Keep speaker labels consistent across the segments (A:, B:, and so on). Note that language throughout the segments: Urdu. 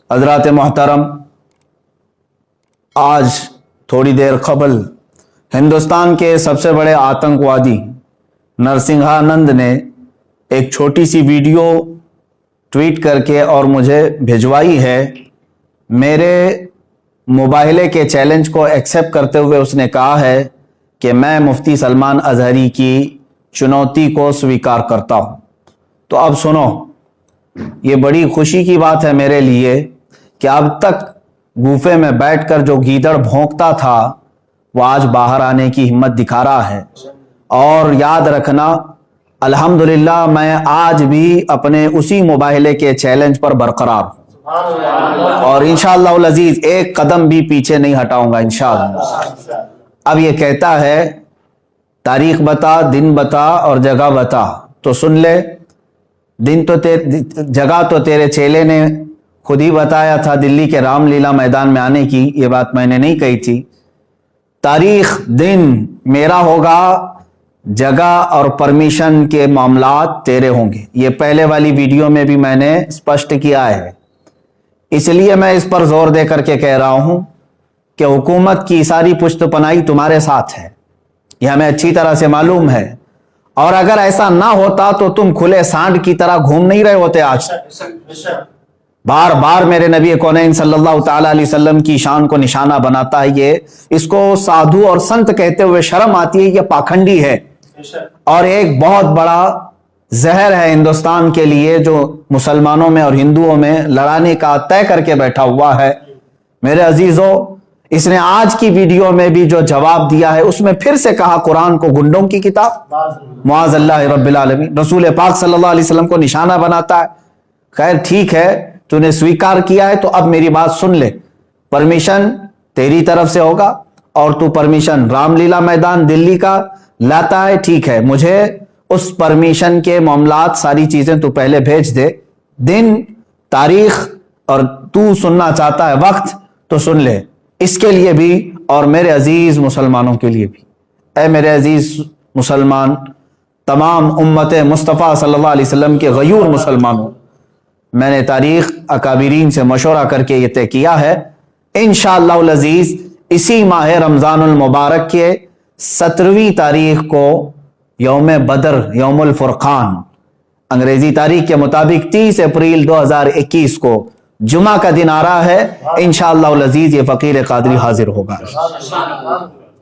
A: حضرات محترم، آج تھوڑی دیر قبل ہندوستان کے سب سے بڑے آتنکوادی نرسنگھانند نے ایک چھوٹی سی ویڈیو ٹویٹ کر کے اور مجھے بھیجوائی ہے۔ میرے مباہلے کے چیلنج کو ایکسیپٹ کرتے ہوئے اس نے کہا ہے کہ میں مفتی سلمان اظہری کی چنوتی کو سویکار کرتا ہوں۔ تو اب سنو، یہ بڑی خوشی کی بات ہے میرے لیے کہ اب تک گوفے میں بیٹھ کر جو گیدڑ بھونکتا تھا وہ آج باہر آنے کی ہمت دکھا رہا ہے۔ اور یاد رکھنا، الحمدللہ میں آج بھی اپنے اسی مباہلے کے چیلنج پر برقرار ہوں، اور انشاءاللہ العزیز ایک قدم بھی پیچھے نہیں ہٹاؤں گا انشاءاللہ۔ اب یہ کہتا ہے تاریخ بتا، دن بتا اور جگہ بتا، تو سن لے۔ جگہ تو تیرے چیلے نے خود ہی بتایا تھا، دلی کے رام لیلا میدان میں آنے کی، یہ بات میں نے نہیں کہی تھی۔ تاریخ دن میرا ہوگا، جگہ اور پرمیشن کے معاملات تیرے ہوں گے۔ یہ پہلے والی ویڈیو میں بھی میں نے اسپشٹ کیا ہے، اس لیے میں اس پر زور دے کر کے کہہ رہا ہوں کہ حکومت کی ساری پشت پناہی تمہارے ساتھ ہے، یہ ہمیں اچھی طرح سے معلوم ہے۔ اور اگر ایسا نہ ہوتا تو تم کھلے سانڈ کی طرح گھوم نہیں رہے ہوتے آج۔ بار بار میرے نبی کونین صلی اللہ تعالی علیہ وسلم کی شان کو نشانہ بناتا ہے یہ، اس کو سادھو اور سنت کہتے ہوئے شرم آتی ہے، یہ پاکھنڈی ہے اور ایک بہت بڑا زہر ہے ہندوستان کے لیے، جو مسلمانوں میں اور ہندوؤں میں لڑانے کا طے کر کے بیٹھا ہوا ہے۔ میرے عزیزوں، اس نے آج کی ویڈیو میں بھی جو جواب دیا ہے اس میں پھر سے کہا قرآن کو گنڈوں کی کتاب، معاذ اللہ رب العالمین، رسول پاک صلی اللہ علیہ وسلم کو نشانہ بناتا ہے۔ خیر ٹھیک ہے، تو نے سویکار کیا ہے تو اب میری بات سن لے۔ پرمیشن تیری طرف سے ہوگا اور تو پرمیشن رام لیلا میدان دلی کا لاتا ہے، ٹھیک ہے، مجھے اس پرمیشن کے معاملات ساری چیزیں تو پہلے بھیج دے، دن، تاریخ، اور تو سننا چاہتا ہے وقت تو سن لے، اس کے لیے بھی اور میرے عزیز مسلمانوں کے لیے بھی۔ اے میرے عزیز مسلمان، تمام امت مصطفیٰ صلی اللہ علیہ وسلم کے غیور مسلمانوں، میں نے تاریخ اکابرین سے مشورہ کر کے یہ طے کیا ہے، انشاءاللہ العزیز اسی ماہ رمضان المبارک کے 17ویں تاریخ کو یوم بدر، یوم الفرقان، انگریزی تاریخ کے مطابق 30 اپریل 2021 کو جمعہ کا دن آ رہا ہے، انشاءاللہ العزیز یہ فقیر قادری حاضر ہوگا۔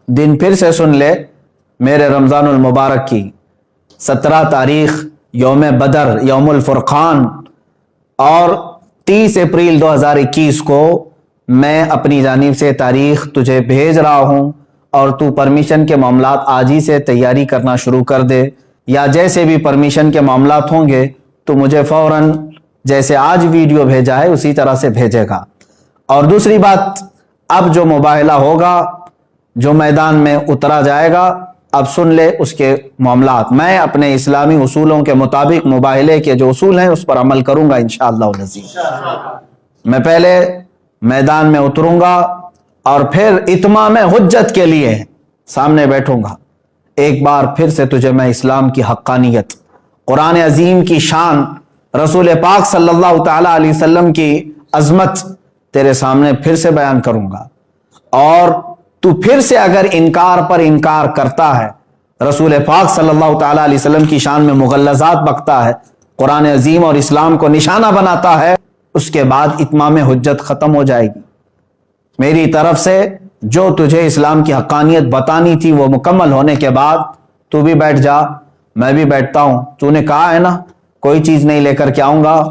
A: دن پھر سے سن لے، میرے رمضان المبارک کی 17 تاریخ یوم بدر، یوم الفرقان، اور 30 اپریل 2021 کو میں اپنی جانب سے تاریخ تجھے بھیج رہا ہوں، اور تو پرمیشن کے معاملات آج ہی سے تیاری کرنا شروع کر دے، یا جیسے بھی پرمیشن کے معاملات ہوں گے تو مجھے فوراً جیسے آج ویڈیو بھیجا ہے اسی طرح سے بھیجے گا۔ اور دوسری بات، اب جو مباہلہ ہوگا، جو میدان میں اترا جائے گا، اب سن لے اس کے معاملات۔ میں اپنے اسلامی اصولوں کے مطابق مباہلے کے جو اصول ہیں اس پر عمل کروں گا انشاءاللہ العزیز۔ میں پہلے میدان میں اتروں گا اور پھر اتمام حجت کے لیے سامنے بیٹھوں گا۔ ایک بار پھر سے تجھے میں اسلام کی حقانیت، قرآن عظیم کی شان، رسول پاک صلی اللہ تعالی علیہ وسلم کی عظمت تیرے سامنے پھر سے بیان کروں گا، اور تو پھر سے اگر انکار پر انکار کرتا ہے، رسول پاک صلی اللہ تعالی علیہ وسلم کی شان میں مغلظات بکتا ہے، قرآن عظیم اور اسلام کو نشانہ بناتا ہے، اس کے بعد اتمام حجت ختم ہو جائے گی۔ میری طرف سے جو تجھے اسلام کی حقانیت بتانی تھی وہ مکمل ہونے کے بعد تو بھی بیٹھ جا، میں بھی بیٹھتا ہوں۔ تو نے کہا ہے نا کوئی چیز نہیں لے کر کے آؤں گا،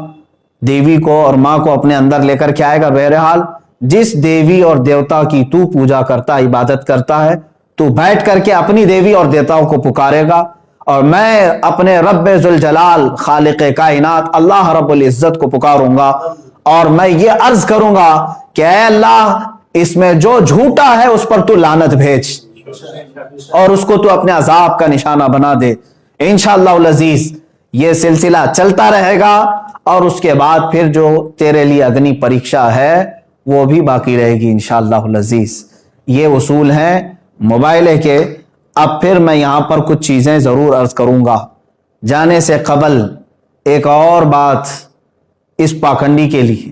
A: دیوی کو اور ماں کو اپنے اندر لے کر کے آئے گا۔ بہرحال جس دیوی اور دیوتا کی تو پوجا کرتا، عبادت کرتا ہے، تو بیٹھ کر کے اپنی دیوی اور دیوتاؤں کو پکارے گا، اور میں اپنے رب ذوالجلال خالق کائنات اللہ رب العزت کو پکاروں گا، اور میں یہ عرض کروں گا کہ اے اللہ، اس میں جو جھوٹا ہے اس پر تو لعنت بھیج، اور اس کو تو اپنے عذاب کا نشانہ بنا دے۔ انشاءاللہ العزیز یہ سلسلہ چلتا رہے گا، اور اس کے بعد پھر جو تیرے لیے اگنی پریکشا ہے وہ بھی باقی رہے گی انشاءاللہ العزیز۔ یہ اصول ہیں مباہلے کے۔ اب پھر میں یہاں پر کچھ چیزیں ضرور عرض کروں گا۔ جانے سے قبل ایک اور بات اس پاکھنڈی کے لیے،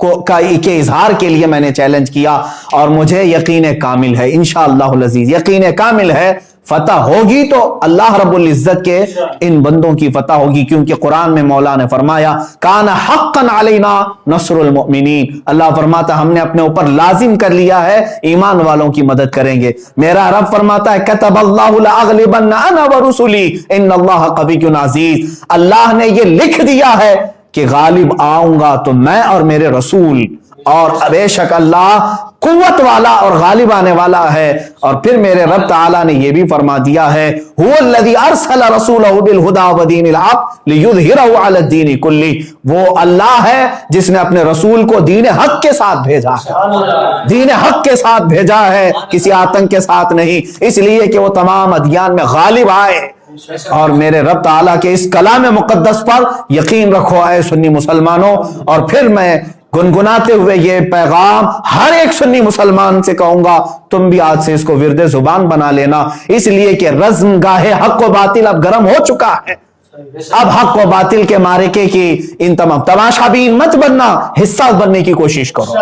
A: کے اظہار کے لیے میں نے چیلنج کیا, اور مجھے یقین کامل ہے انشاءاللہ العزیز, یقین کامل ہے فتح ہوگی تو اللہ رب العزت کے ان بندوں کی فتح ہوگی, کیونکہ قرآن میں مولا نے فرمایا کان حقا علینا نصر المؤمنین, اللہ فرماتا ہم نے اپنے اوپر لازم کر لیا ہے ایمان والوں کی مدد کریں گے. میرا رب فرماتا ہے کتب اللہ لاغلبن انا ورسلی ان اللہ قوی عزیز, اللہ نے یہ لکھ دیا ہے کہ غالب آؤں گا تو میں اور میرے رسول, اور بے شک اللہ قوت والا اور غالب آنے والا ہے. اور پھر میرے رب تعالیٰ نے یہ بھی فرما دیا ہے هو الذی ارسل رسولہ بالہدی ودین الحق لیظہرہ علی الدین کلہ, وہ اللہ ہے جس نے اپنے رسول کو دین حق کے ساتھ بھیجا ہے, دین حق کے ساتھ بھیجا ہے, کسی آتنک کے ساتھ نہیں, اس لیے کہ وہ تمام ادیان میں غالب آئے. اور میرے رب تعالیٰ کے اس کلام مقدس پر یقین رکھو اے سنی مسلمانوں. اور پھر میں گنگناتے ہوئے یہ پیغام ہر ایک سنی مسلمان سے کہوں گا, تم بھی آج سے اس کو ورد زبان بنا لینا, اس لیے کہ رزم گاہ حق و باطل اب گرم ہو چکا ہے. اب حق و باطل کے معرکے کی ان تمام تماشا بین مت بننا, حصہ بننے کی کوشش کرو,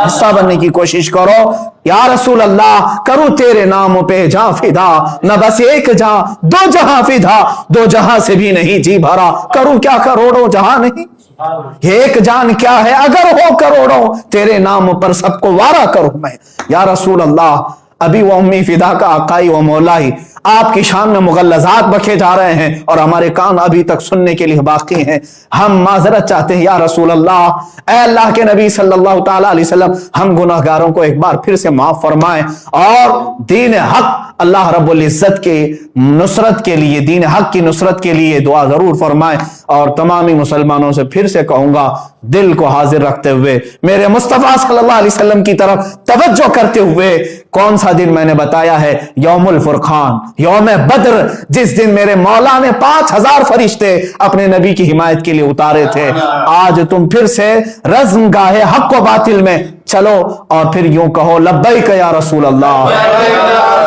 A: حصہ بننے کی کوشش کرو. یا رسول اللہ کروں تیرے نام پہ جہاں فدا, نہ بس ایک جہاں دو جہاں فدا, دو جہاں سے بھی نہیں جی بھرا, کروں کیا کروڑوں جہاں نہیں, ایک جان کیا ہے اگر ہو کروڑوں, تیرے نام پر سب کو وارا کروں میں. یا رسول اللہ ابھی وہ امی فدا کا آقائی و مولائی آپ کی شان میں مغلظات بکے جا رہے ہیں اور ہمارے کان ابھی تک سننے کے لیے باقی ہیں. ہم معذرت چاہتے ہیں یا رسول اللہ, اے اللہ کے نبی صلی اللہ تعالی علیہ وسلم, ہم گناہگاروں کو ایک بار پھر سے معاف فرمائیں, اور دین حق اللہ رب العزت کے نصرت کے لیے, دین حق کی نصرت کے لیے دعا ضرور فرمائیں. اور تمامی مسلمانوں سے پھر سے کہوں گا دل کو حاضر رکھتے ہوئے, میرے مصطفیٰ صلی اللہ علیہ وسلم کی طرف توجہ کرتے ہوئے, کون سا دن میں نے بتایا ہے, یوم الفرقان, یوم بدر, جس دن میرے مولا نے 5000 فرشتے اپنے نبی کی حمایت کے لیے اتارے تھے. آج تم پھر سے رزم گاہ حق و باطل میں چلو اور پھر یوں کہو لبیک یا رسول اللہ,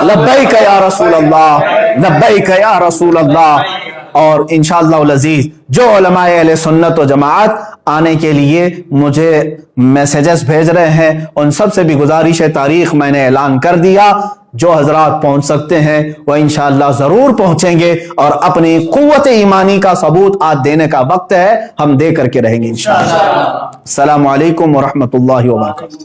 A: لبیک یا رسول اللہ, لبیک یا رسول اللہ. اور انشاءاللہ العزیز جو علماء اہل سنت و جماعت آنے کے لیے مجھے میسیجز بھیج رہے ہیں, ان سب سے بھی گزارش ہے, تاریخ میں نے اعلان کر دیا, جو حضرات پہنچ سکتے ہیں وہ انشاءاللہ ضرور پہنچیں گے, اور اپنی قوت ایمانی کا ثبوت آج دینے کا وقت ہے, ہم دے کر کے رہیں گے انشاءاللہ. السلام علیکم ورحمۃ اللہ وبرکاتہ.